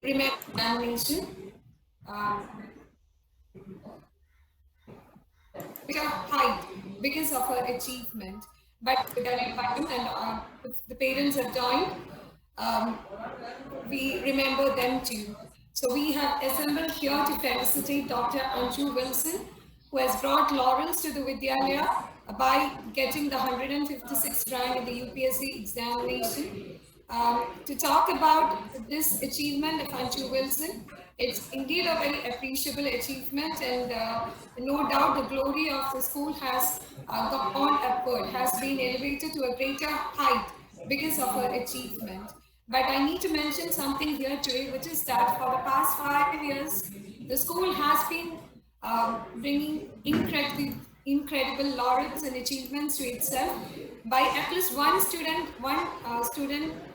remember examination, which are high because of her achievement. But Vidyalaya Pattam and if the parents have joined, we remember them too. So we have assembled here to felicitate Dr. Anju Wilson, who has brought laurels to the Vidyalaya by getting the 156th rank in the UPSC examination. To talk about this achievement of Anju Wilson, it's indeed a very appreciable achievement, and no doubt the glory of the school has gone upward, has been elevated to a greater height because of her achievement. But I need to mention something here today, which is that for the past 5 years, the school has been bringing incredible laurels and achievements to itself by at least one student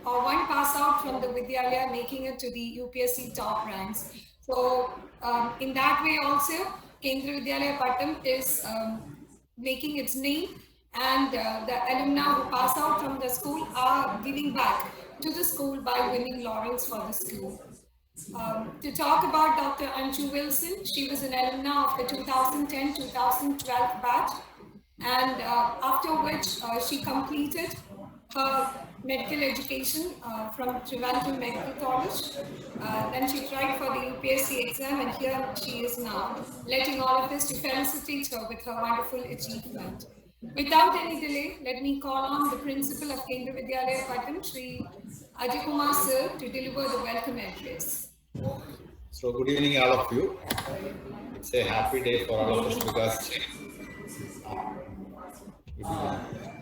or one pass out from the Vidyalaya making it to the UPSC top ranks. So in that way also, Kendriya Vidyalaya Pattam is making its name, and the alumni who pass out from the school are giving back to the school by winning laurels for the school. To talk about Dr. Anju Wilson, she was an alumna of the 2010-2012 batch, and after which she completed her medical education from Trivandrum Medical College. Then she tried for the UPSC exam, and here she is now, letting all of us to felicitate her with her wonderful achievement. Without any delay, let me call on the principal of Kendriya Vidyalaya Pattam, Shri Ajay Kumar sir, to deliver the welcome address. So good evening, all of you. It's a happy day for all of us because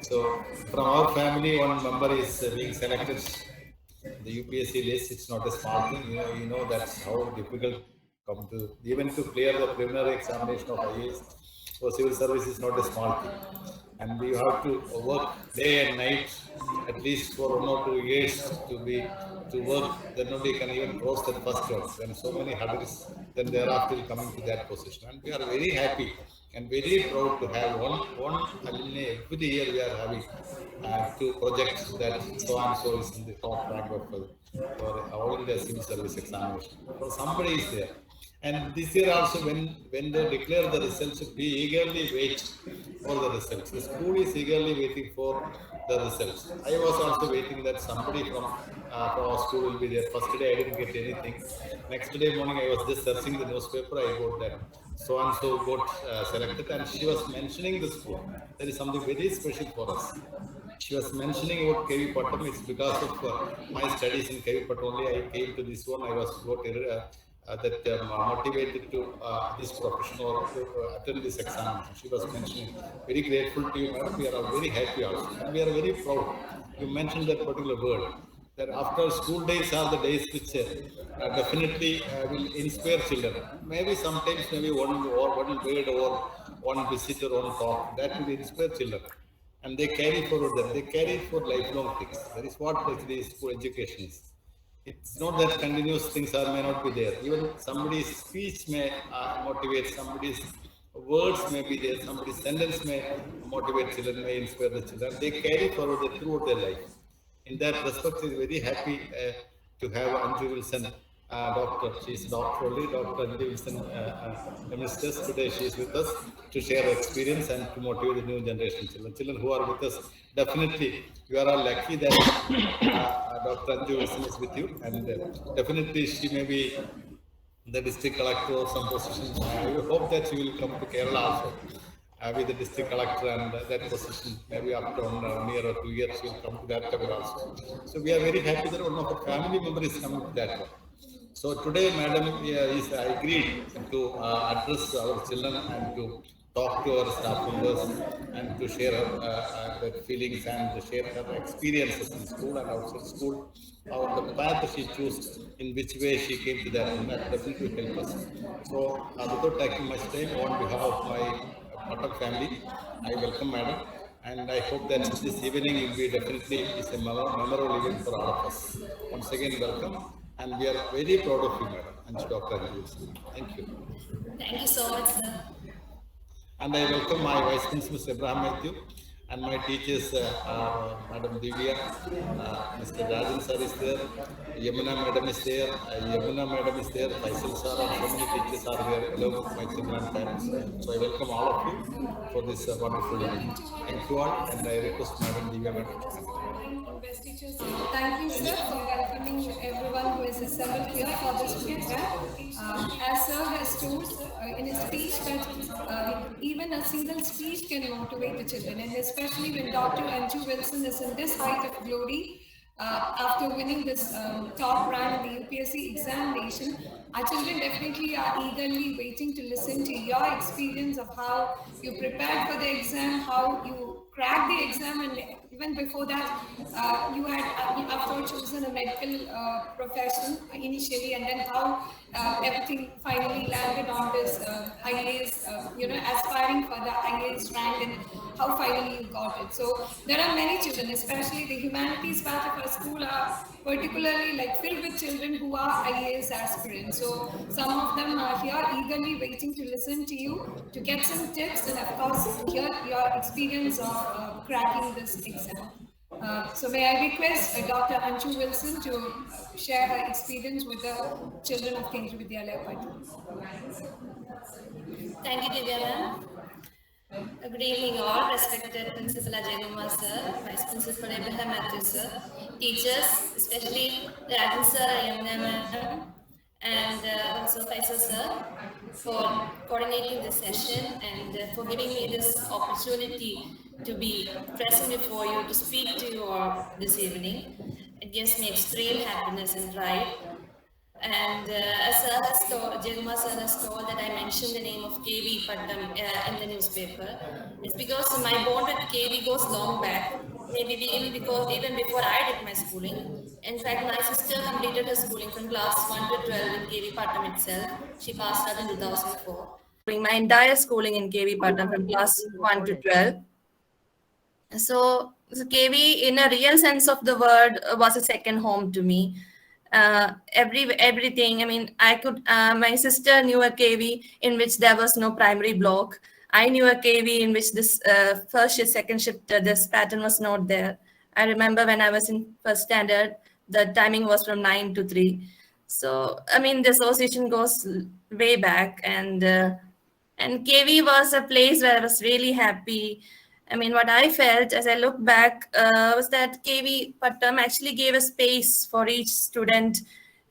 so from our family, one member is being selected. The UPSC list, it's not a small thing. You know that's how difficult come to even to clear the preliminary examination of IAS or civil service is not a small thing, and we have to work day and night at least for 1 or 2 years to work. Then only can even cross that first round. When so many hurdles, then thereafter coming to that position, and we are very happy and very proud to have one alumni every year we are having to project that so and so is in the top rank of for all in the civil service examination. So somebody is there. And this year also, when they declare the results, we eagerly wait for the results. The school is eagerly waiting for the results. I was also waiting that somebody from our school will be there. First day I didn't get anything. Next day morning I was just searching the newspaper. I got that so and so got selected, and she was mentioning the school. That is something very special for us. She was mentioning about KV Pattam. It's because of my studies in KV Pattam only I came to this one. I was motivated to this profession or to attend this examination. She was mentioning, very grateful to you, madam. We are very happy also. And we are very proud. You mentioned that particular word. That after school days are the days which definitely will inspire children. Maybe sometimes maybe one word or one visit or one talk that will inspire children, and they carry forward that they carry for lifelong things. That is what actually school education is. It's not that continuous things are may not be there. Even somebody's speech may motivate, somebody's words may be there, somebody's sentence may motivate children, may inspire the children. They carry forward that throughout their life. In that respect, is very happy to have Anju Wilson, doctor. She is doctor only, Dr. Anju Wilson, ministers. Today she is with us to share her experience and to motivate the new generation children. Children who are with us, definitely you are all lucky that Dr. Anju Wilson is with you, and definitely she may be the district collector or some position. I hope that you will come to Kerala also. With the district collector and that position, maybe after 1 year or 2 years, you will come to that level also. So we are very happy that one of our family members is coming to that one. So today, madam is agreed to address our children and to talk to our staff members and to share her feelings and to share her experiences in school and outside school, or the path she chose, in which way she came to that, and that definitely will help us. So without taking much time, on behalf of my Pattam family, I welcome madam, and I hope that this evening will be definitely is a memorable event for all of us. Once again, welcome, and we are very proud of you, madam, and Dr. Anju. Thank you. Thank you so much, sir. And I welcome my Vice Principal, Abraham Matthew, And my teachers are Madam Divya, Mr. Rajan sir is there, Yamuna madam is there, Yamuna madam is there, Faisal sir, and so many teachers are there along with my children and parents. So I welcome all of you for this wonderful evening. Thank you all, and I request Madam Divya madam to continue. Thank you, sir, for welcoming everyone who is assembled here for this program. As sir has told in his speech that even a single speech can motivate the children, and especially when Dr. Anju Wilson is in this height of glory, after winning this top rank in the UPSC examination, our children definitely are eagerly waiting to listen to your experience of how you prepared for the exam, how you cracked the exam, and even before that, you had after chosen a medical profession initially, and then how everything finally landed on this IAS, aspiring for the IAS rank, and how finally you got it. So there are many children, especially the humanities part of our school are particularly like filled with children who are IAS aspirants. So some of them are here eagerly waiting to listen to you, to get some tips, and of course hear your experience of cracking this exam. So may I request Dr. Anju Wilson to share her experience with the children of Kendriya Vidyalaya Patna. Thank you, Divya ma'am. Good evening all, respected Principal Ajay Kumar sir, Vice Principal Abraham Matthew sir, teachers, especially Rajan sir, Yamuna ma'am, and also Faisal sir, for coordinating this session and for giving me this opportunity to be present before you, to speak to you all this evening. It gives me extreme happiness and pride. And as sir has told, Jaguma sir has told that I mentioned the name of KV Pattam in the newspaper. It's because my bond with KV goes long back, maybe even before I did my schooling. In fact, my sister completed her schooling from class 1 to 12 in KV Pattam itself. She passed out in 2004. Doing my entire schooling in KV Pattam from class 1 to 12. So KV, in a real sense of the word, was a second home to me. Everything. I mean, my sister knew a KV in which there was no primary block. I knew a KV in which this first shift, second shift, this pattern was not there. I remember when I was in first standard, the timing was from 9 to 3. So, I mean, the association goes way back, and KV was a place where I was really happy. I mean, what I felt as I look back was that KV Pattam actually gave a space for each student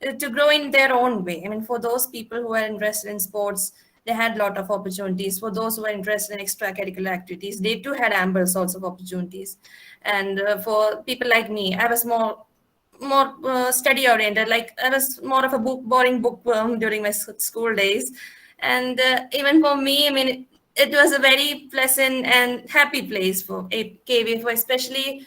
to grow in their own way. I mean, for those people who are interested in sports, they had a lot of opportunities. For those who are interested in extracurricular activities, they too had ample sorts of opportunities. And for people like me, I was more study oriented. Like I was more of a boring bookworm during my school days. And even for me, I mean, it was a very pleasant and happy place for KV, for especially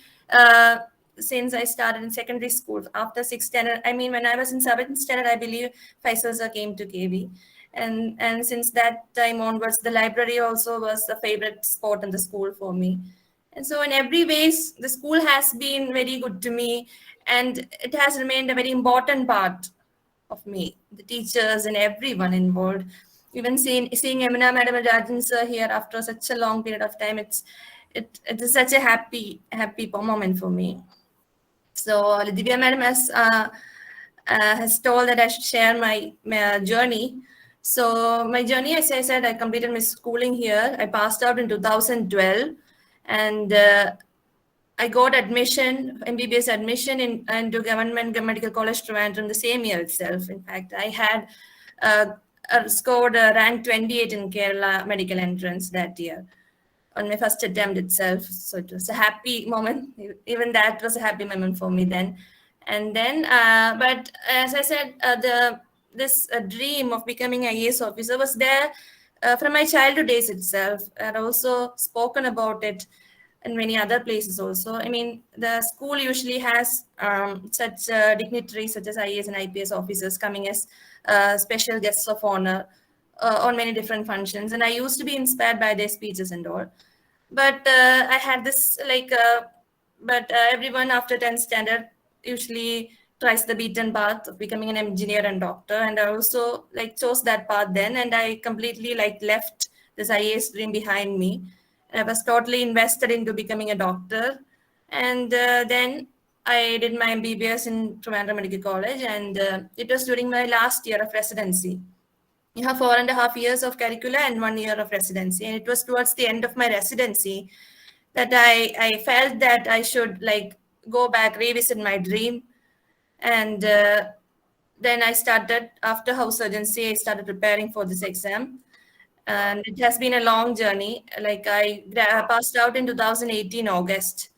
since I started in secondary school after 6th standard. I mean, when I was in 7th standard, I believe Faisal sir came to KV. And since that time onwards, the library also was a favorite spot in the school for me. And so in every ways, the school has been very good to me, and it has remained a very important part of me, the teachers and everyone involved. Even seeing Yamuna Madam and Rajan sir here after such a long period of time, it is such a happy moment for me. So Divya Madam has told that I should share my journey. So my journey, as I said, I completed my schooling here. I passed out in 2012, and I got admission, MBBS admission into Government Medical College Trivandrum the same year itself. In fact, I had scored rank 28 in Kerala medical entrance that year on my first attempt itself. So it was a happy moment. Even that was a happy moment for me then. And then, but as I said, this dream of becoming an IAS officer was there from my childhood days itself. I'd also spoken about it in many other places also. I mean, the school usually has such dignitaries such as IAS and IPS officers coming as special guests of honor on many different functions. And I used to be inspired by their speeches and all. But I had this everyone after 10th standard usually tries the beaten path of becoming an engineer and doctor. And I also chose that path then. And I completely left this IAS dream behind me. I was totally invested into becoming a doctor. And then I did my MBBS in Trivandrum Medical College, and it was during my last year of residency. You have 4.5 years of curricula and 1 year of residency. And it was towards the end of my residency that I felt that I should like go back, revisit my dream. And then I started, after house surgency, I started preparing for this exam. And it has been a long journey. Like I passed out in 2018 August,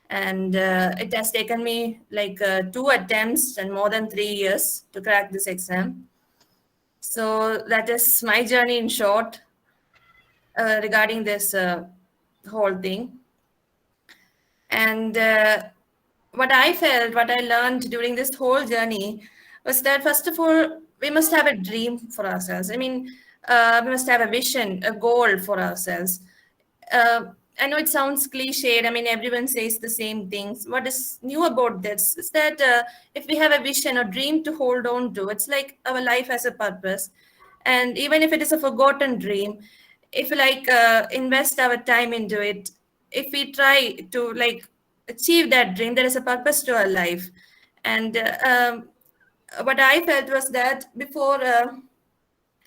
and it has taken me like 2 attempts and more than 3 years to crack this exam. So that is my journey in short regarding this whole thing. And what I felt, what I learned during this whole journey was that, first of all, we must have a dream for ourselves. I mean, we must have a vision, a goal for ourselves. I know it sounds cliched. I mean, everyone says the same things. What is new about this is that if we have a vision or dream to hold on to, it's like our life has a purpose. And even if it is a forgotten dream, if we like invest our time into it, if we try to like achieve that dream, there is a purpose to our life. And what I felt was that before,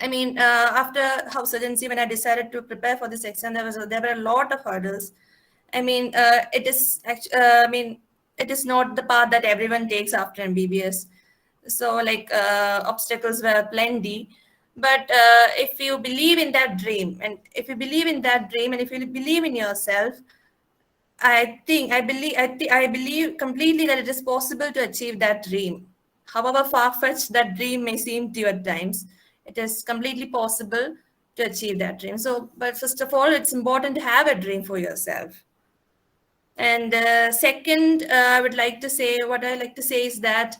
after house surgency, when I decided to prepare for this exam, there were a lot of hurdles. I mean, it is it is not the path that everyone takes after MBBS. So like obstacles were plenty. But if you believe in that dream, and if you believe in yourself, I believe completely that it is possible to achieve that dream. However far-fetched that dream may seem to you at times, it is completely possible to achieve that dream. So, but first of all, it's important to have a dream for yourself. And second, what I like to say is that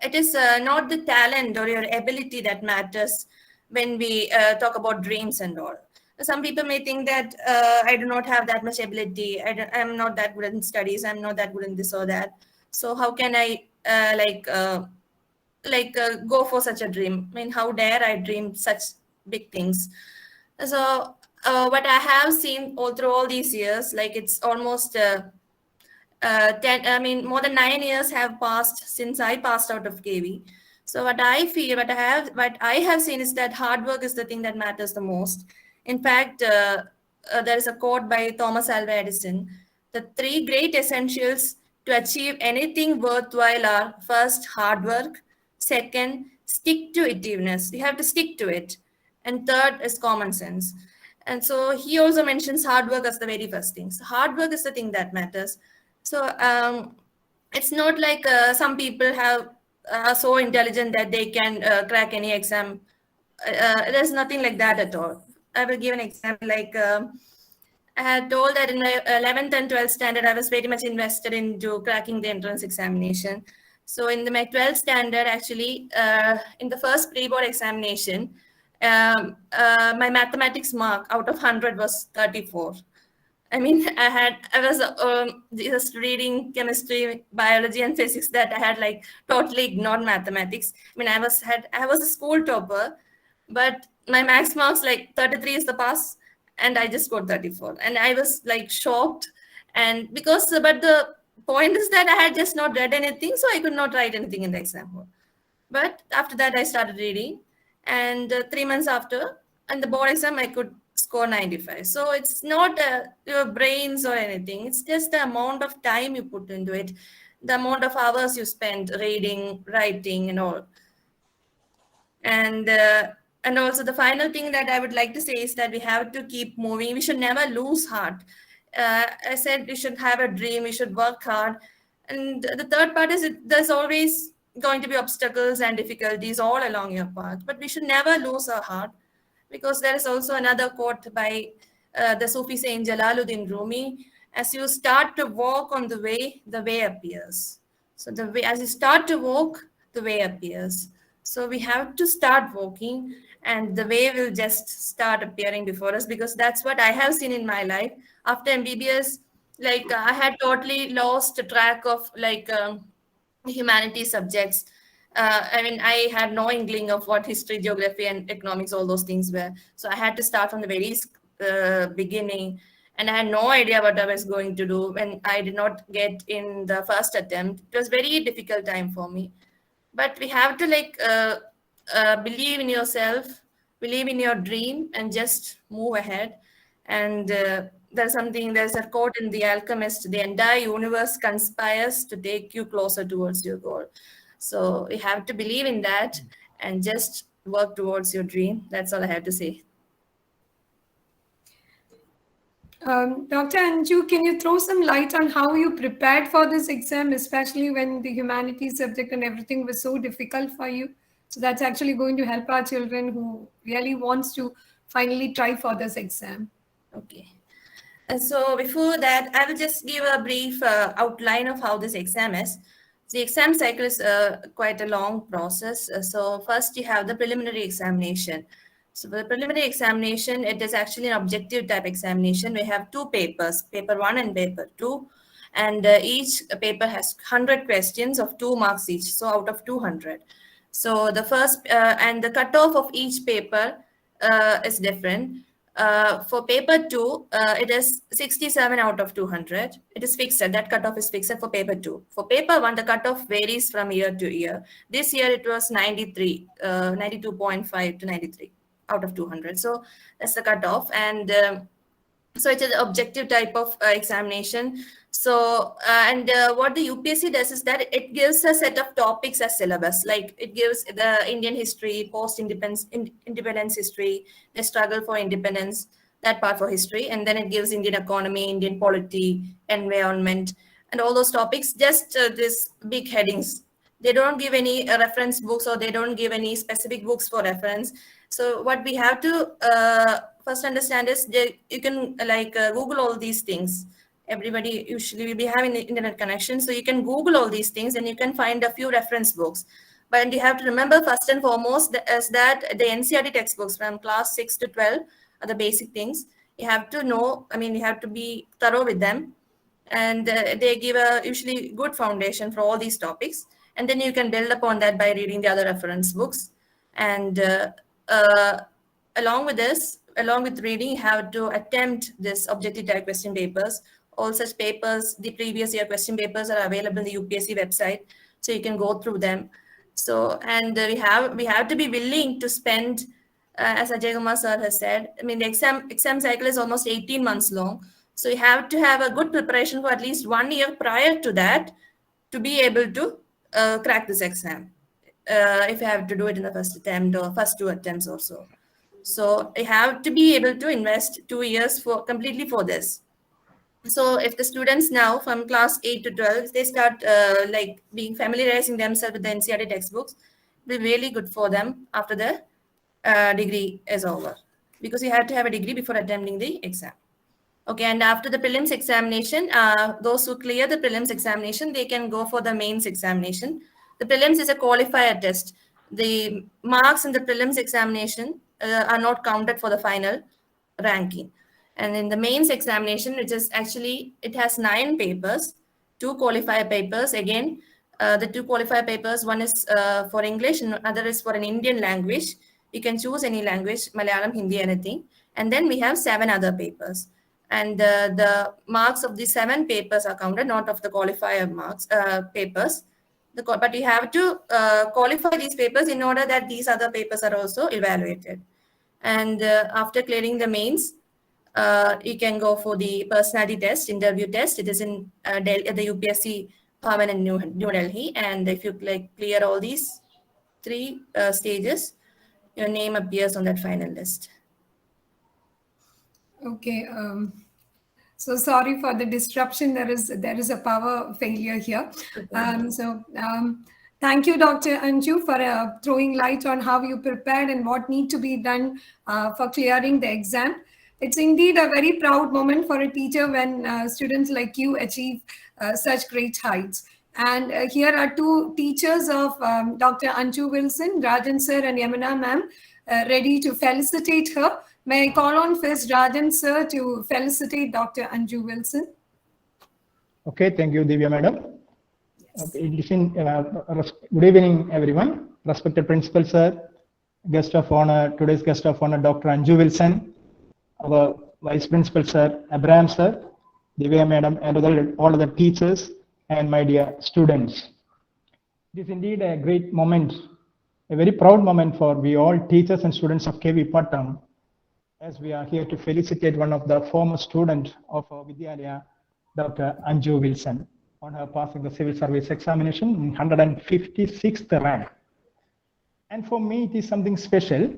it is not the talent or your ability that matters when we talk about dreams and all. Some people may think that I do not have that much ability. I'm not that good in studies. I'm not that good in this or that. So how can I go for such a dream? I mean, how dare I dream such big things? So what I have seen all through all these years, like it's almost more than 9 years have passed since I passed out of KV. So what I have seen is that hard work is the thing that matters the most. In fact, there is a quote by Thomas Alva Edison: the 3 great essentials to achieve anything worthwhile are, first, hard work; second, stick-to-itiveness. You have to stick to it; and third is common sense. And so he also mentions hard work as the very first thing. So hard work is the thing that matters. So it's not like some people are so intelligent that they can crack any exam. There's nothing like that at all. I will give an example. Like I had told that in my 11th and 12th standard, I was very much invested into cracking the entrance examination. So in my 12th standard, actually, in the first pre-board examination, my mathematics mark out of 100 was 34. I mean, I was just reading chemistry, biology, and physics that I had like totally ignored mathematics. I mean, I was a school topper, but my max marks like 33 is the pass, and I just scored 34, and I was like shocked. And but the point is that I had just not read anything, so I could not write anything in the exam hall. But after that, I started reading, and 3 months after, and the board exam, I could score 95. So it's not your brains or anything. It's just the amount of time you put into it, the amount of hours you spend reading, writing, and all. And also the final thing that I would like to say is that we have to keep moving. We should never lose heart. I said we should have a dream. We should work hard. And the third part is there's always going to be obstacles and difficulties all along your path. But we should never lose our heart, because there is also another quote by the Sufi saint Jalaluddin Rumi: as you start to walk on the way appears. So as you start to walk, the way appears. So we have to start walking, and the way will just start appearing before us, because that's what I have seen in my life. After MBBS, like I had totally lost track of like humanities subjects. I had no inkling of what history, geography, and economics, all those things were. So I had to start from the very beginning, and I had no idea what I was going to do when I did not get in the first attempt. It was very difficult time for me. But we have to believe in yourself, believe in your dream, and just move ahead. And there's a quote in The Alchemist: the entire universe conspires to take you closer towards your goal. So you have to believe in that and just work towards your dream. That's all I have to say. Dr. Anju, can you throw some light on how you prepared for this exam, especially when the humanities subject and everything was so difficult for you? So that's actually going to help our children who really wants to finally try for this exam. Okay. So before that, I will just give a brief outline of how this exam is. The exam cycle is quite a long process. So first you have the preliminary examination. So for the preliminary examination, it is actually an objective type examination. We have two papers, paper 1 and paper 2. And each paper has 100 questions of 2 marks each, so out of 200. So the first, and the cutoff of each paper is different. For paper 2, it is 67 out of 200. It is fixed. That cutoff is fixed for paper 2. For paper 1, the cutoff varies from year to year. This year it was 93, 92.5 to 93 out of 200. So that's the cutoff. And so it's an objective type of examination. So, what the UPSC does is that it gives a set of topics as syllabus. Like it gives the Indian history, post-independence history, the struggle for independence, that part for history. And then it gives Indian economy, Indian polity, environment, and all those topics, just these big headings. They don't give any reference books, or they don't give any specific books for reference. So what we have to first understand is you can Google all these things. Everybody usually will be having the internet connection, so you can Google all these things and you can find a few reference books. But you have to remember first and foremost is that the NCERT textbooks from class 6 to 12 are the basic things. You have to know, you have to be thorough with them, and they give a usually good foundation for all these topics. And then you can build upon that by reading the other reference books. And along with reading, you have to attempt this objective type question papers. All such papers, the previous year question papers, are available on the UPSC website, so you can go through them. So, and we have to be willing to spend, as Ajay Kumar sir has said, the exam cycle is almost 18 months long. So you have to have a good preparation for at least 1 year prior to that to be able to crack this exam. If you have to do it in the first attempt or first 2 attempts or so. So you have to be able to invest 2 years completely for this. So if the students now from class 8 to 12, they start familiarizing themselves with the NCERT textbooks, it will be really good for them after the degree is over, because you have to have a degree before attempting the exam. Okay, and after the prelims examination, those who clear the prelims examination, they can go for the mains examination. The prelims is a qualifier test. The marks in the prelims examination are not counted for the final ranking. And in the mains examination, which is actually, it has 9 papers, 2 qualifier papers. Again, the 2 qualifier papers, one is for English and other is for an Indian language. You can choose any language, Malayalam, Hindi, anything. And then we have 7 other papers. And the marks of the 7 papers are counted, not of the qualifier marks papers. But you have to qualify these papers in order that these other papers are also evaluated. And after clearing the mains, you can go for the personality test, interview test. It is in the UPSC Bhavan in New Delhi. And if you clear all these 3 stages, your name appears on that final list. Okay. So sorry for the disruption. There is a power failure here. Thank you, Dr. Anju, for throwing light on how you prepared and what need to be done for clearing the exam. It's indeed a very proud moment for a teacher when students like you achieve such great heights. And here are 2 teachers of Dr. Anju Wilson, Rajan sir and Yamuna ma'am, ready to felicitate her. May I call on first Rajan sir to felicitate Dr. Anju Wilson? Okay, thank you, Divya madam. Yes. Okay, good evening, everyone. Respected principal sir, guest of honor, today's guest of honor, Dr. Anju Wilson, our Vice Principal Sir, Abraham Sir, Divya Madam, and all other teachers, and my dear students. It is indeed a great moment, a very proud moment for we all teachers and students of KV Pattam, as we are here to felicitate one of the former students of our Vidyalaya, Dr. Anju Wilson, on her passing the civil service examination in 156th rank. And for me, it is something special,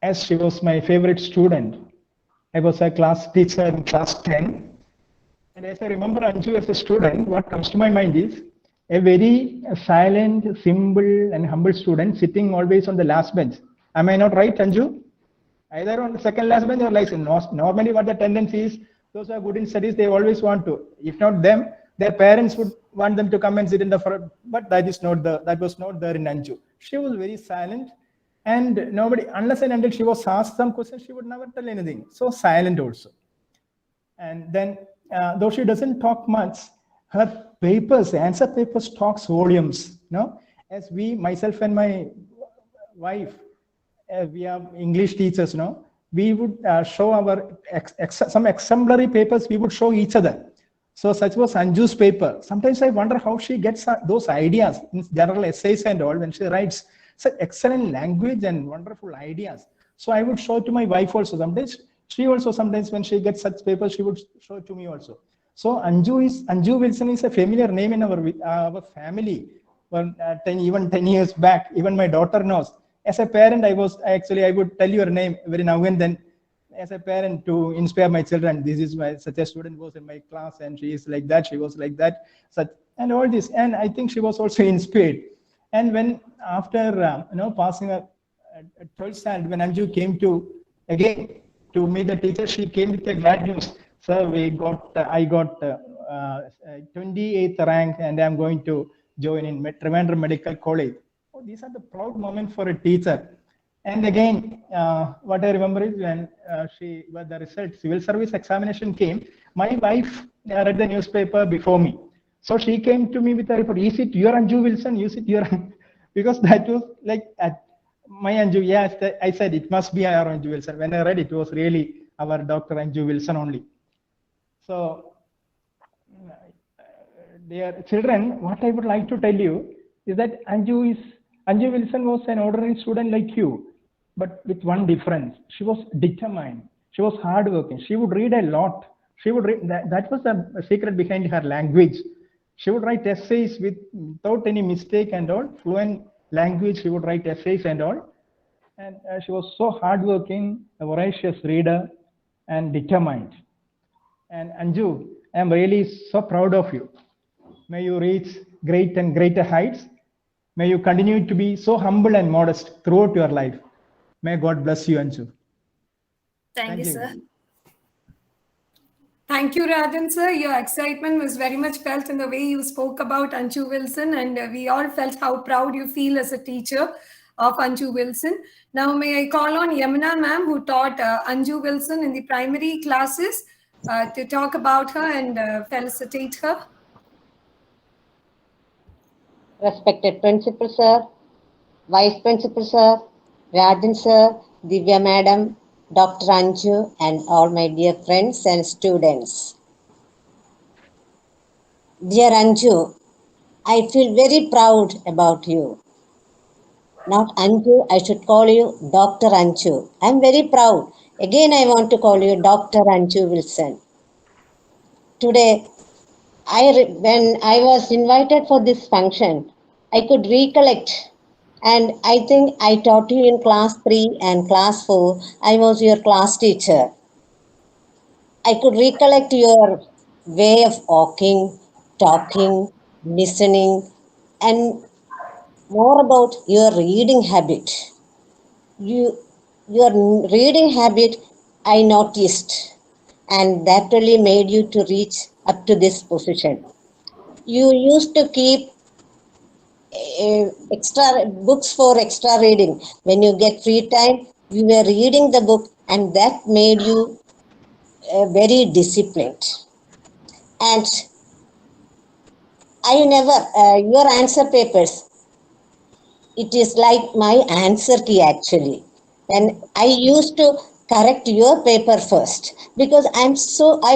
as she was my favorite student. I was a class teacher in class 10. And as I remember Anju as a student, what comes to my mind is a very silent, simple, and humble student sitting always on the last bench. Am I not right, Anju? Either on the second last bench or like normally what the tendency is, those who are good in studies, they always want to. If not them, their parents would want them to come and sit in the front. But that was not there in Anju. She was very silent, and nobody, unless and until she was asked some questions, she would never tell anything. So silent also. And then, though she doesn't talk much, her papers, answer papers, talks volumes. As we, myself and my wife, we are English teachers. We would show our some exemplary papers. We would show each other. So such was Anju's paper. Sometimes I wonder how she gets those ideas in general essays and all when she writes such excellent language and wonderful ideas. So I would show to my wife also. Sometimes she also, sometimes when she gets such papers, she would show to me also. So Anju Wilson is a familiar name in our family. Even 10 years back, even my daughter knows. As a parent, I would tell your name every now and then. As a parent, to inspire my children, this is why such a student was in my class, and she is like that, she was like that, and all this. And I think she was also inspired. And when after passing a 12th standard, when Anju came to meet the teacher, she came with a glad news. Sir, I got 28th rank, and I'm going to join in Trivandrum Medical College. Oh, these are the proud moments for a teacher. And again, what I remember is when the result, civil service examination came, my wife read the newspaper before me. So she came to me with a report. Is it your Anju Wilson? Is it your? Because that was like my Anju. Yes, I said it must be our Anju Wilson. When I read it, it was really our Dr. Anju Wilson only. So, dear children, what I would like to tell you is that Anju Wilson was an ordinary student like you, but with one difference. She was determined. She was hardworking. She would read a lot. She would read. That was the secret behind her language. She would write essays without any mistake and all. Fluent language. She would write essays and all. And she was so hardworking, a voracious reader, and determined. And Anju, I am really so proud of you. May you reach great and greater heights. May you continue to be so humble and modest throughout your life. May God bless you, Anju. Thank you, sir. Thank you, Rajan sir. Your excitement was very much felt in the way you spoke about Anju Wilson, and we all felt how proud you feel as a teacher of Anju Wilson. Now, may I call on Yamuna ma'am, who taught Anju Wilson in the primary classes, to talk about her and felicitate her. Respected Principal Sir, Vice Principal Sir, Rajan Sir, Divya Madam, Dr. Anju, and all my dear friends and students. Dear Anju, I feel very proud about you. Not Anju, I should call you Dr. Anju. I am very proud. Again, I want to call you Dr. Anju Wilson. Today, when I was invited for this function, I could recollect, and I think I taught you in class 3 and class 4. I was your class teacher. I could recollect your way of walking, talking, listening, and more about your reading habit. Your reading habit I noticed, and that really made you to reach up to this position. You used to keep extra books for extra reading. When you get free time, you were reading the book, and that made you very disciplined. And your answer papers, it is like my answer key actually. And I used to correct your paper first, because I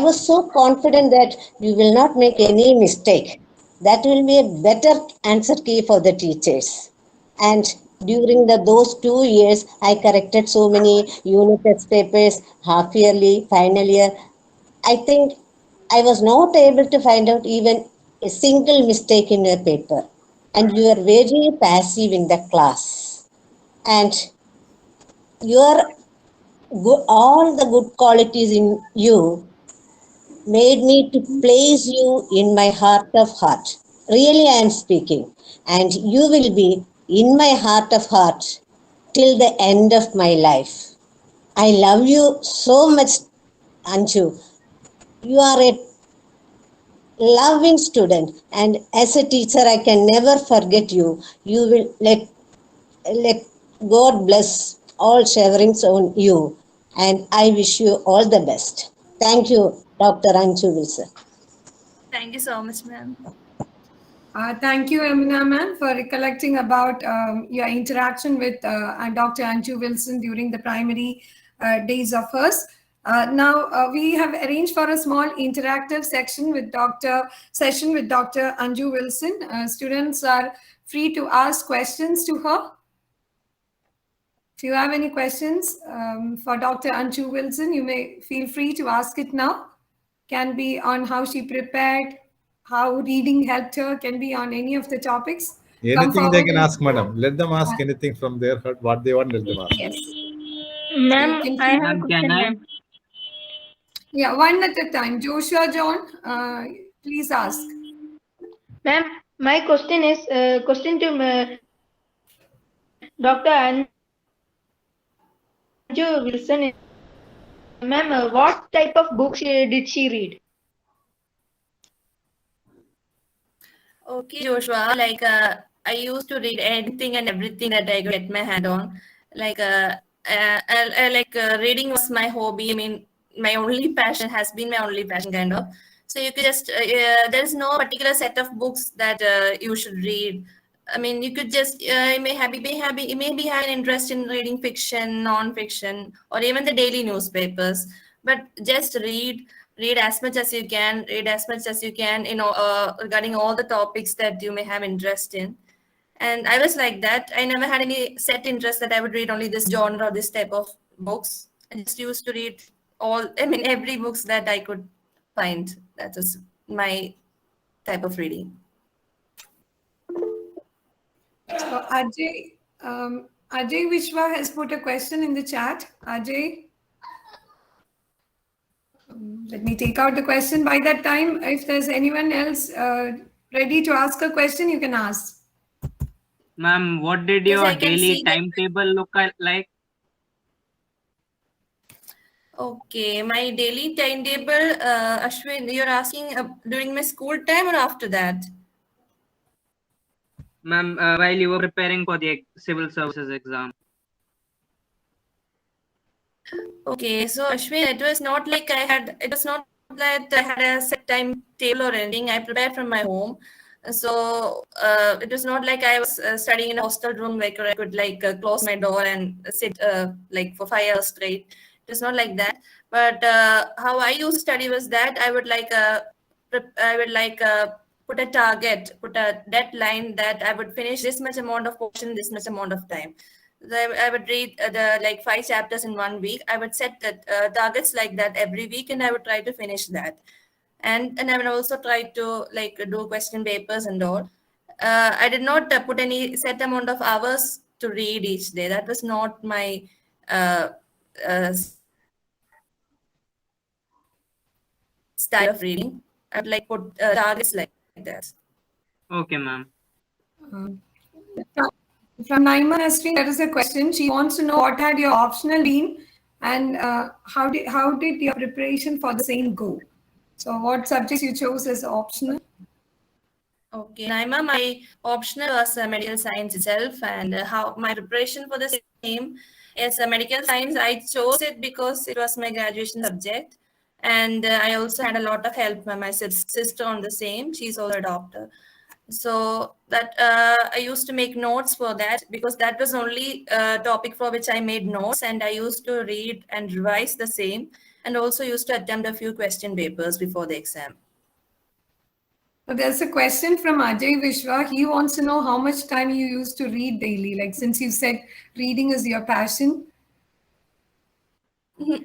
was so confident that you will not make any mistake. That will be a better answer key for the teachers. And during those 2 years, I corrected so many unit test papers, half yearly, final year. I think I was not able to find out even a single mistake in your paper. And you are very passive in the class. And your all the good qualities in you made me to place you in my heart of heart. Really, I am speaking. And you will be in my heart of heart till the end of my life. I love you so much, Anju. You are a loving student, and as a teacher, I can never forget you. You will let God bless all shaverings on you, and I wish you all the best. Thank you, Dr. Anju Wilson. Thank you so much, ma'am. Thank you, Amina ma'am, for recollecting about your interaction with Dr. Anju Wilson during the primary days of hers. Now we have arranged for a small interactive session with Dr. Anju Wilson. Students are free to ask questions to her. If you have any questions for Dr. Anju Wilson, you may feel free to ask it now. Can be on how she prepared, how reading helped her, can be on any of the topics. Anything they can ask, madam. Let them ask anything from their heart. What they want, let them ask. Yes. Ma'am, So I have a Ma'am, question, can I? ma'am. Yeah, one at a time. Joshua John, please ask. Ma'am, my question is question to Dr. Anju Wilson. Ma'am, what type of books did she read? Okay, Joshua, like I used to read anything and everything that I could get my hand on. Like reading was my hobby. I mean, my only passion has been my only passion, kind of. So you could just there is no particular set of books that you should read. I mean, you could just you may have an interest in reading fiction, non-fiction, or even the daily newspapers. But just read as much as you can, you know, regarding all the topics that you may have interest in. And I was like that. I never had any set interest that I would read only this genre or this type of books. I just used to read every books that I could find. That was my type of reading. So Ajay Vishwa has put a question in the chat. Ajay, let me take out the question. By that time, if there's anyone else ready to ask a question, you can ask. Ma'am, what did Yes, your I can daily see that. timetable look like? Okay, my daily timetable, Ashwin, you're asking during my school time or after that? Ma'am, while you were preparing for the civil services exam. Okay, so Ashwin, it was not that I had a set timetable or anything. I prepared from my home. So it was not like I was studying in a hostel room where I could close my door and sit like for 5 hours straight. It was not like that. But how I used to study was that I would put a target, put a deadline that I would finish this much amount of portion, this much amount of time. I would read the 5 chapters in 1 week. I would set the targets like that every week, and I would try to finish that. And I would also try to do question papers and all. I did not put any set amount of hours to read each day. That was not my style of reading. I would put targets like that. Okay, ma'am. From Naima Nasreen, there is a question. She wants to know what had your optional been, and how did your preparation for the same go? So what subjects you chose as optional? Okay, Naima, my optional was medical science itself, and how my preparation for the same is medical science. I chose it because it was my graduation subject, and I also had a lot of help from my sister on the same. She's also a doctor. So that I used to make notes for that because that was only topic for which I made notes, and I used to read and revise the same, and also used to attempt a few question papers before the exam. So there's a question from Ajay Vishwa. He wants to know how much time you used to read daily. Like since you said reading is your passion.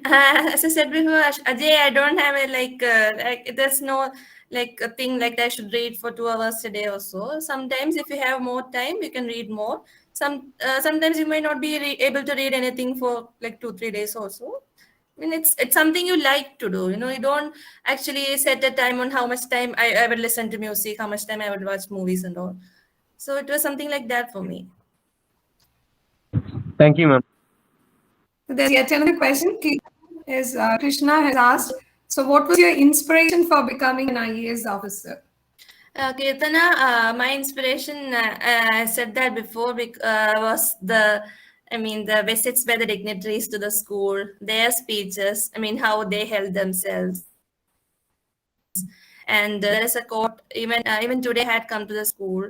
As I said before, Ajay, I don't have a like there's no like a thing like I should read for 2 hours a day or so. Sometimes if you have more time, you can read more. Sometimes you may not be able to read anything for like 2-3 days also. I mean, it's something you like to do. You know, you don't actually set a time on how much time I would listen to music, how much time I would watch movies and all. So it was something like that for me. Thank you, ma'am. So there's yet another question. Is Krishna has asked. So what was your inspiration for becoming an IAS officer? Kirtana, my inspiration, I said that before, was the visits by the dignitaries to the school, their speeches, how they held themselves. And there is a quote, even today I had come to the school.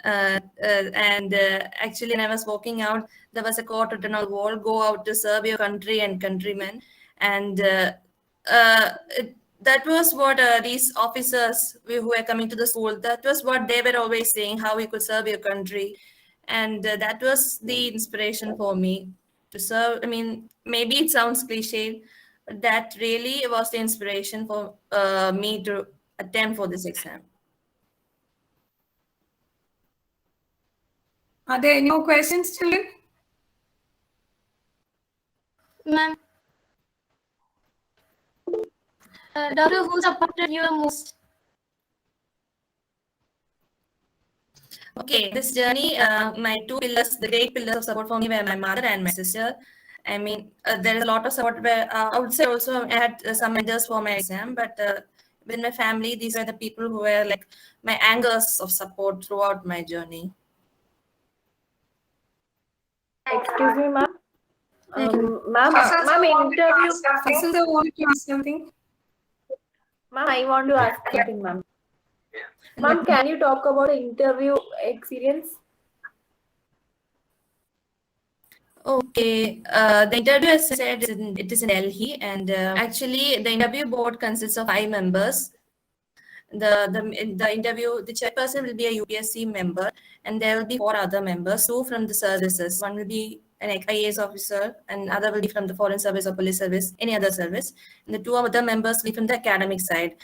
Actually, when I was walking out, there was a quote written on the wall, "Go out to serve your country and countrymen." And that was what these officers who were coming to the school, that was what they were always saying, how we could serve your country. And that was the inspiration for me to serve. Maybe it sounds cliche, but that really was the inspiration for me to attempt for this exam. Are there any more questions, children? Ma'am. Doctor, who supported you the most? Okay, this journey, my two pillars, the great pillars of support for me were my mother and my sister. There is a lot of support where I would say also I had some mentors for my exam, but with my family, these are the people who were like my anchors of support throughout my journey. Excuse me, ma'am. Ma'am, interview. Faisal sir wanted to ask something. Ma'am, I want to ask something, ma'am. Ma'am, can you talk about the interview experience? Okay, the interview, as I said, it is in Delhi, and actually the interview board consists of 5 members. The chairperson will be a UPSC member, and there will be 4 other members, 2 from the services. One will be an IAS officer, and other will be from the foreign service or police service, any other service. And the 2 other members will be from the academic side,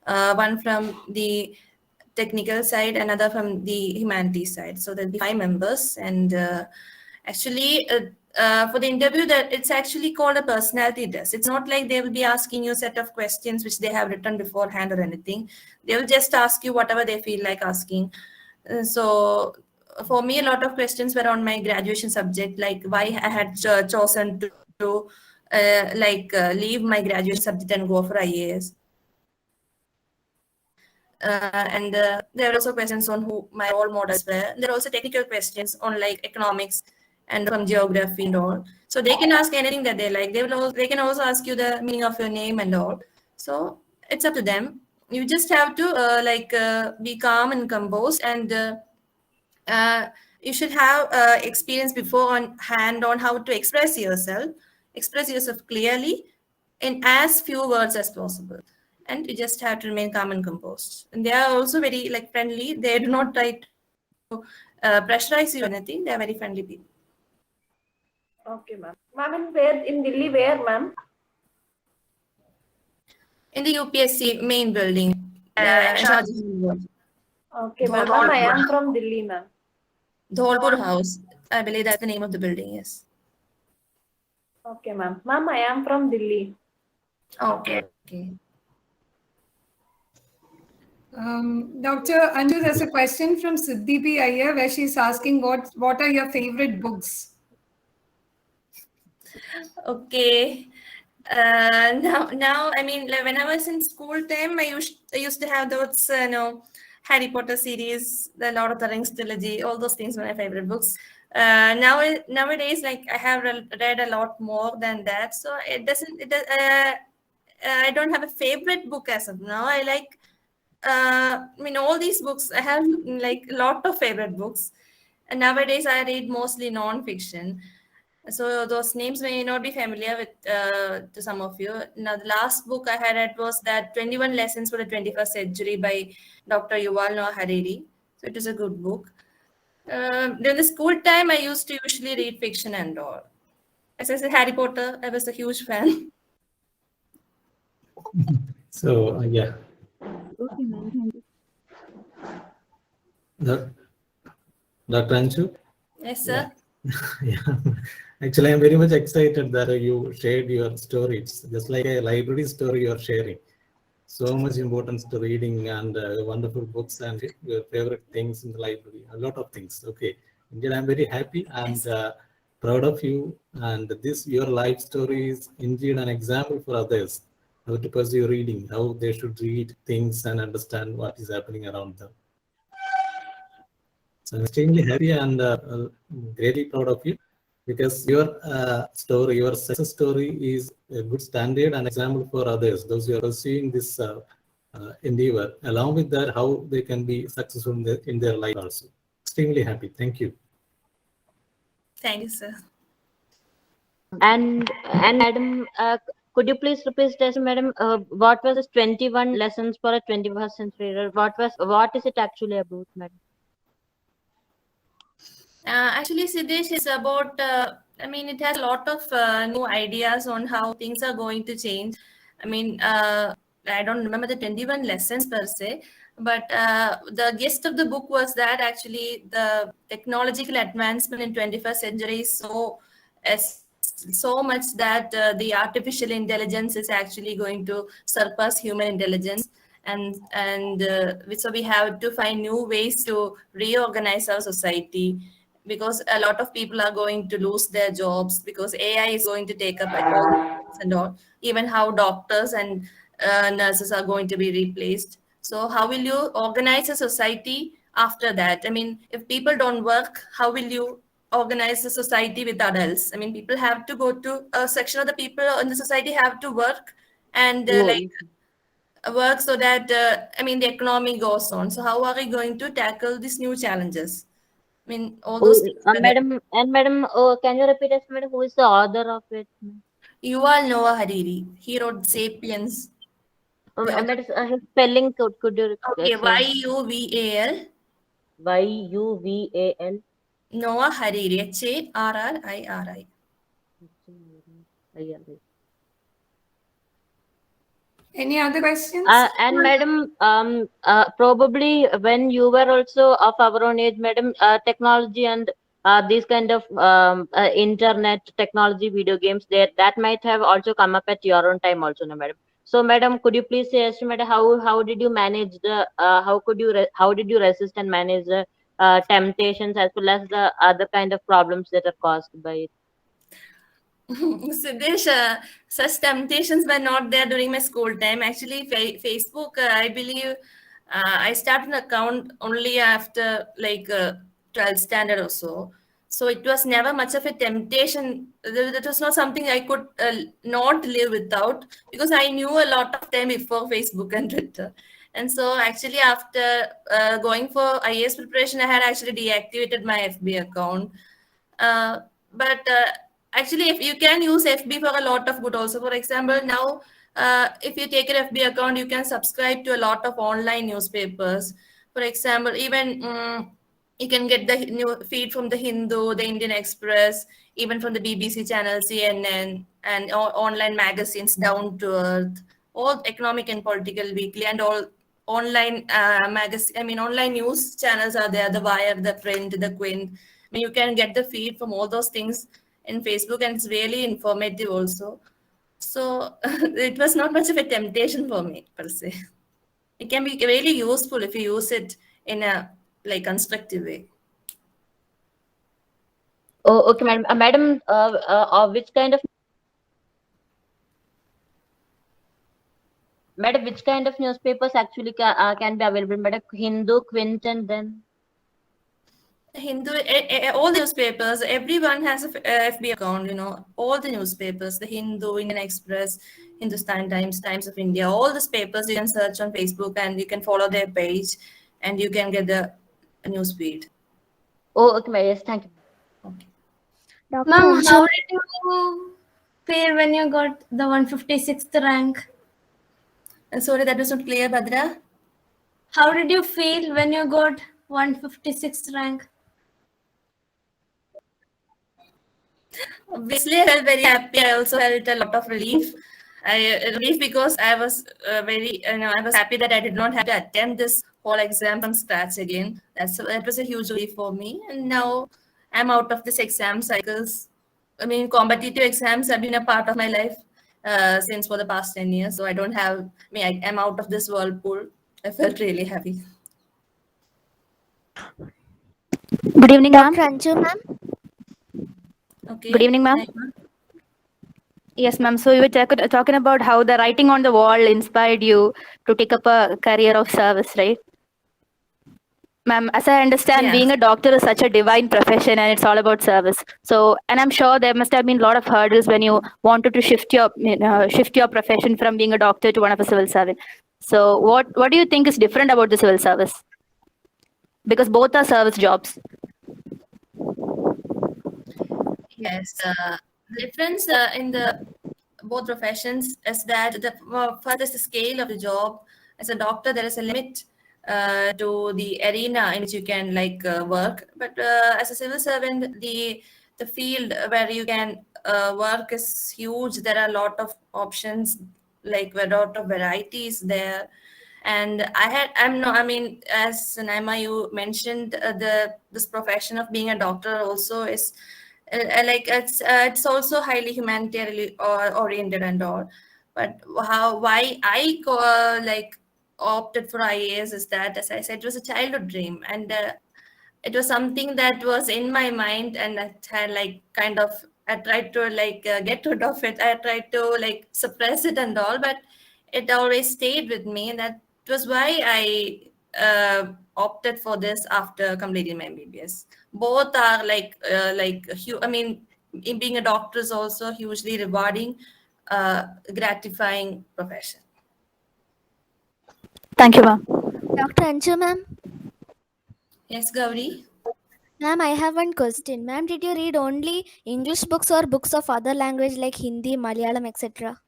one from the technical side, another from the humanities side. So there'll be 5 members, and actually for the interview, that it's actually called a personality test. It's not like they will be asking you a set of questions which they have written beforehand or anything. They will just ask you whatever they feel like asking. So for me, a lot of questions were on my graduation subject, like why I had chosen to leave my graduation subject and go for IAS. And there are also questions on who my role models were. There are also technical questions on like economics and from geography and all. So they can ask anything that they like. They can also ask you the meaning of your name and all. So it's up to them. You just have to be calm and composed, and you should have experience beforehand on how to express yourself clearly in as few words as possible. And you just have to remain calm and composed. And they are also very friendly. They do not try to pressurize you or anything. They are very friendly people. Okay, ma'am. Ma'am, in Delhi, where, ma'am? In the UPSC main building. Okay, ma'am. I am from Delhi, ma'am. Dholpur House. I believe that's the name of the building, yes. Okay, ma'am. Ma'am, I am from Delhi. Okay. Dr. Anju, there's a question from Siddhi P. Iyer where she's asking what are your favorite books? Okay. Now, when I was in school time, I used to have those, Harry Potter series, the Lord of the Rings trilogy, all those things were my favorite books. Nowadays, I have read a lot more than that, so I don't have a favorite book as of now. I like all these books, I have like a lot of favorite books. And nowadays, I read mostly non-fiction. So those names may not be familiar with to some of you. Now, the last book I had read was that 21 Lessons for the 21st Century by Dr. Yuval Noah Harari. So it is a good book. During the school time, I used to usually read fiction and all. As I said, Harry Potter, I was a huge fan. So, yeah. Okay, ma'am. Thank you. Dr. Anshu? Yes, sir. Yeah. Actually, I'm very much excited that you shared your story. It's just like a library story you are sharing. So much importance to reading and wonderful books and your favorite things in the library. A lot of things. Okay. Indeed, I'm very happy and proud of you. And this, your life story is indeed an example for others how to pursue reading, how they should read things and understand what is happening around them. So I'm extremely happy and greatly proud of you because your story, your success story is a good standard and example for others, those who are pursuing this endeavor. Along with that, how they can be successful in their life also. Extremely happy. Thank you. Thank you, sir. And madam, could you please repeat this, madam? What was this 21 lessons for a 21st century? What is it actually about, madam? Actually, Siddesh is about, it has a lot of new ideas on how things are going to change. I don't remember the 21 lessons per se, but the gist of the book was that actually the technological advancement in 21st century is so much that the artificial intelligence is actually going to surpass human intelligence. So we have to find new ways to reorganize our society, because a lot of people are going to lose their jobs because AI is going to take up all jobs and all. Even how doctors and nurses are going to be replaced. So how will you organize a society after that? If people don't work, how will you organize a society with adults? People have to go to a section of the people in the society have to work and work so that the economy goes on. So how are we going to tackle these new challenges? All those things. Madam, can you repeat it, madam? Who is the author of it? Yuval Noah Harari. He wrote *Sapiens*. His spelling could you? Okay, YUVAL. YUVAL. Noah Harari. HARRIRI. Any other questions? And madam, probably when you were also of our own age, madam, technology and these kind of internet technology, video games, that might have also come up at your own time also, no, madam. So, madam, could you please say, estimate how did you manage the how did you resist and manage the temptations as well as the other kind of problems that are caused by it? Siddesh, such temptations were not there during my school time. Actually, Facebook, I believe I started an account only after 12th standard or so. So it was never much of a temptation. That was not something I could not live without, because I knew a lot of them before Facebook and Twitter. And so actually after going for IAS preparation, I had actually deactivated my FB account. Actually, if you can use FB for a lot of good also. For example, now if you take an FB account, you can subscribe to a lot of online newspapers. For example, even you can get the new feed from the Hindu, the Indian Express, even from the BBC channel, CNN, and online magazines, Down to Earth, all economic and political weekly, and all online online news channels are there, the Wire, the Print, the Quint. You can get the feed from all those things in Facebook, and it's really informative also. So it was not much of a temptation for me per se. It can be really useful if you use it in a constructive way. Oh, okay, madam. Madam, which kind of newspapers actually can be available? Madam, Hindu, Quint, and then Hindu, all the newspapers, everyone has a FB account, all the newspapers, the Hindu, Indian Express, Hindustan Times, Times of India, all these papers you can search on Facebook and you can follow their page and you can get the news feed. Oh, okay, yes, thank you. Okay. Dr. Ma'am, Anshu, how did you feel when you got the 156th rank? Sorry, that was not clear, Bhadra. How did you feel when you got 156th rank? Obviously, I felt very happy. I also felt a lot of relief. Relief because I was I was happy that I did not have to attempt this whole exam from scratch again. That was a huge relief for me. And now I'm out of this exam cycles. I mean, competitive exams have been a part of my life since for the past 10 years. So I don't have, I mean, I am out of this whirlpool. I felt really happy. good evening, Dr. Anshu, ma'am. Okay. Good evening, ma'am. Hi, ma'am. Yes, ma'am. So you were talking about how the writing on the wall inspired you to take up a career of service, right? Ma'am, as I understand, Yeah. being a doctor is such a divine profession and it's all about service. So, and I'm sure there must have been a lot of hurdles when you wanted to shift your profession from being a doctor to one of a civil servant. So, what do you think is different about the civil service? Because both are service jobs. Yes, the difference in the both professions is that first is the scale of the job. As a doctor, there is a limit to the arena in which you can work. But as a civil servant, the field where you can work is huge. There are a lot of options, like a lot of varieties there. And as Naima, you mentioned this profession of being a doctor also is it's also highly humanitarian oriented and all. But why I opted for IAS is that, as I said, it was a childhood dream, and it was something that was in my mind, and I had I tried to get rid of it. I tried to suppress it and all, but it always stayed with me, and that was why I opted for this after completing my MBBS. Both are in being a doctor is also hugely rewarding, gratifying profession. Thank you, ma'am. Dr. Anshu, ma'am. Yes, Gauri. Ma'am, I have one question. Ma'am, did you read only English books or books of other language like Hindi, Malayalam, etc.?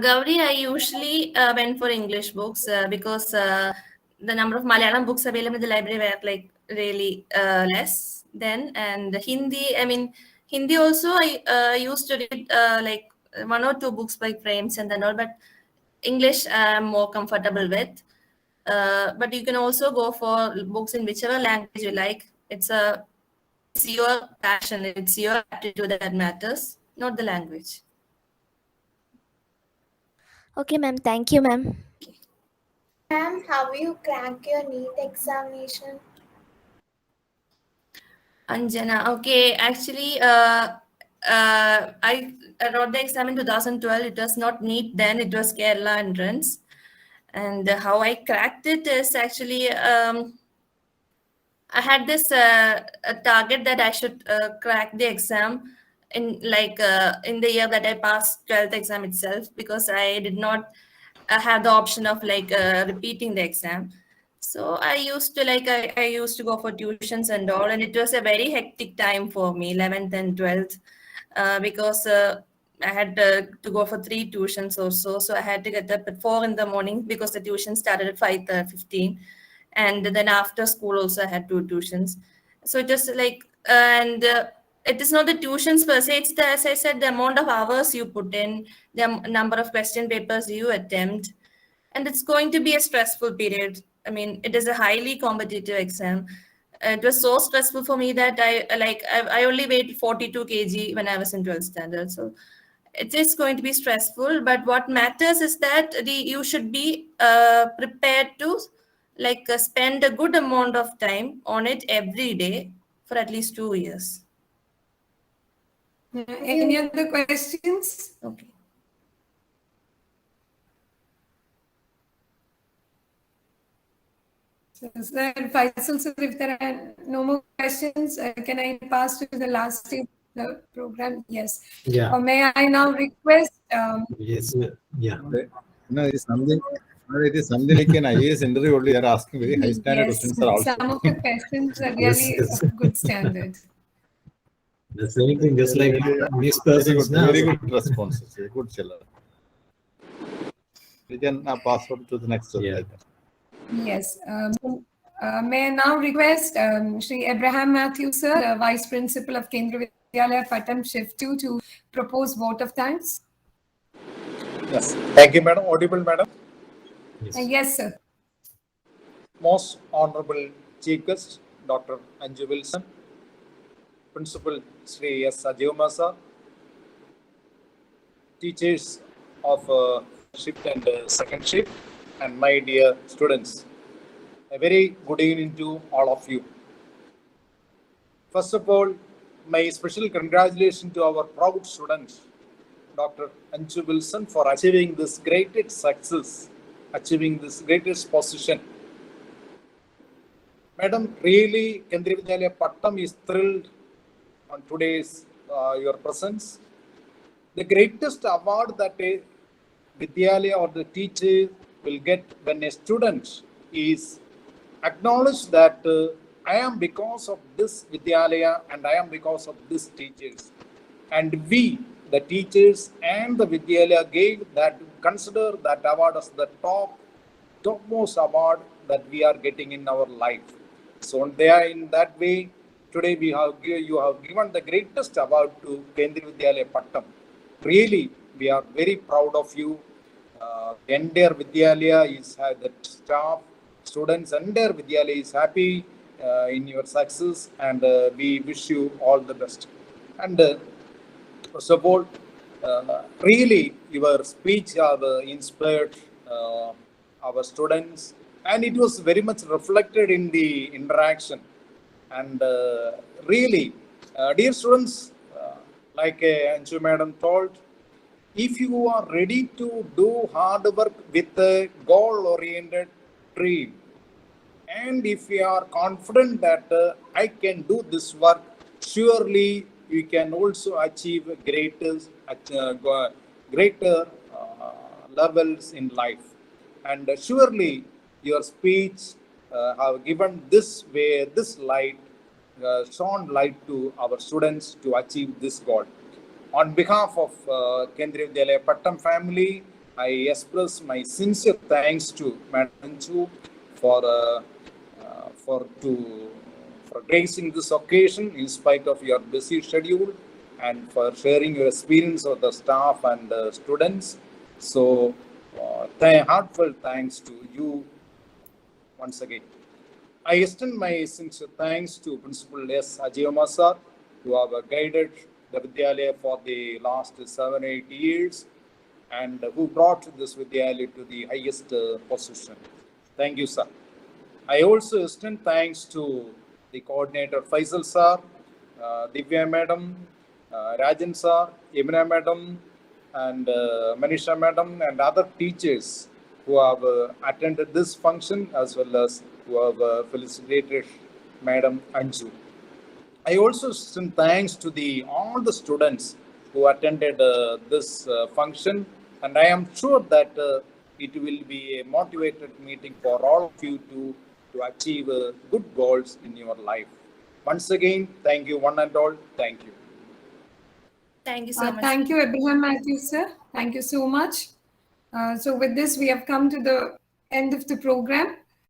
Gauri, I usually went for English books because the number of Malayalam books available in the library were really less then. And Hindi also I used to read one or two books by Premchand and all, but English I'm more comfortable with. But you can also go for books in whichever language you like. It's your passion, it's your attitude that matters, not the language. Okay, ma'am. Thank you, ma'am. Ma'am, how you crack your NEET examination? Anjana, okay. Actually, I wrote the exam in 2012. It was not NEET then, it was Kerala entrance. And how I cracked it is actually, I had this a target that I should crack the exam in the year that I passed 12th exam itself, because I did not have the option of repeating the exam. So I used to I used to go for tuitions and all, and it was a very hectic time for me, 11th and 12th, because I had to go for 3 tuitions or so. So I had to get up at 4 in the morning because the tuition started at 5:15, and then after school also I had 2 tuitions. So it was it is not the tuitions per se, it's as I said, the amount of hours you put in, the number of question papers you attempt, and it's going to be a stressful period. I mean, it is a highly competitive exam. It was so stressful for me that I only weighed 42 kg when I was in 12th standard. So it is going to be stressful, but what matters is that you should be prepared to spend a good amount of time on it every day for at least 2 years. Any other questions? Okay. So, Faisal, sir, if there are no more questions, can I pass to the last the program? Yes. Yeah. May I now request? Yes. Yeah. No, it is something. No, it is something like an IAS interview only. They are asking very high standard Yes, questions are also. some of the questions are Yes, really yes. of good standard. The same thing, just like these persons now. Very good responses. Good children. We can pass on to the next slide. Yes. May I now request Shri Abraham Matthew, sir, the Vice Principal of Kendriya Vidyalaya Pattam Shift 2, to propose vote of thanks? Yes. Thank you, madam. Audible, madam? Yes, sir. Most Honorable Chief Guest, Dr. Anju Wilson, Principal Sri S. Ajivama sir, teachers of shift and second shift, and my dear students. A very good evening to all of you. First of all, my special congratulations to our proud student, Dr. Anju Wilson, for achieving this greatest success, achieving this greatest position. Madam, really, Kendriya Vidyalaya Pattam is thrilled on today's your presence. The greatest award that a Vidyalaya or the teacher will get when a student is acknowledged that I am because of this Vidyalaya and I am because of this teachers. And we, the teachers and the Vidyalaya, gave that, consider that award as the topmost award that we are getting in our life. So there, in that way, today you have given the greatest award to Kendriya Vidyalaya Pattam. Really, we are very proud of you. The entire Vidyalaya is the staff, students, entire Vidyalaya is happy in your success, and we wish you all the best. And first of all, really, your speech have inspired our students, and it was very much reflected in the interaction. And really, dear students, like Anju Madam told, if you are ready to do hard work with a goal-oriented dream, and if you are confident that I can do this work, surely you can also achieve greater levels in life. And surely your speech have given this way, this light, shone light to our students to achieve this goal. On behalf of Kendriya Vidyalaya Pattam family, I express my sincere thanks to Madam Anju for gracing this occasion in spite of your busy schedule, and for sharing your experience of the staff and students. So, heartfelt thanks to you once again. I extend my sincere thanks to Principal S. Ajivama sir, who have guided the Vidyalaya for the last 7-8 years, and who brought this Vidyalaya to the highest position. Thank you, sir. I also extend thanks to the coordinator Faisal sir, Divya madam, Rajan sir, Yamina madam, and Manisha madam, and other teachers who have attended this function, as well as who have felicitated Madam Anju. I also send thanks to all the students who attended this function, and I am sure that it will be a motivated meeting for all of you to achieve good goals in your life. Once again, thank you one and all. Thank you. Thank you so much. Thank you, Abraham Matthew, sir. Thank you so much. So with this, we have come to the end of the program.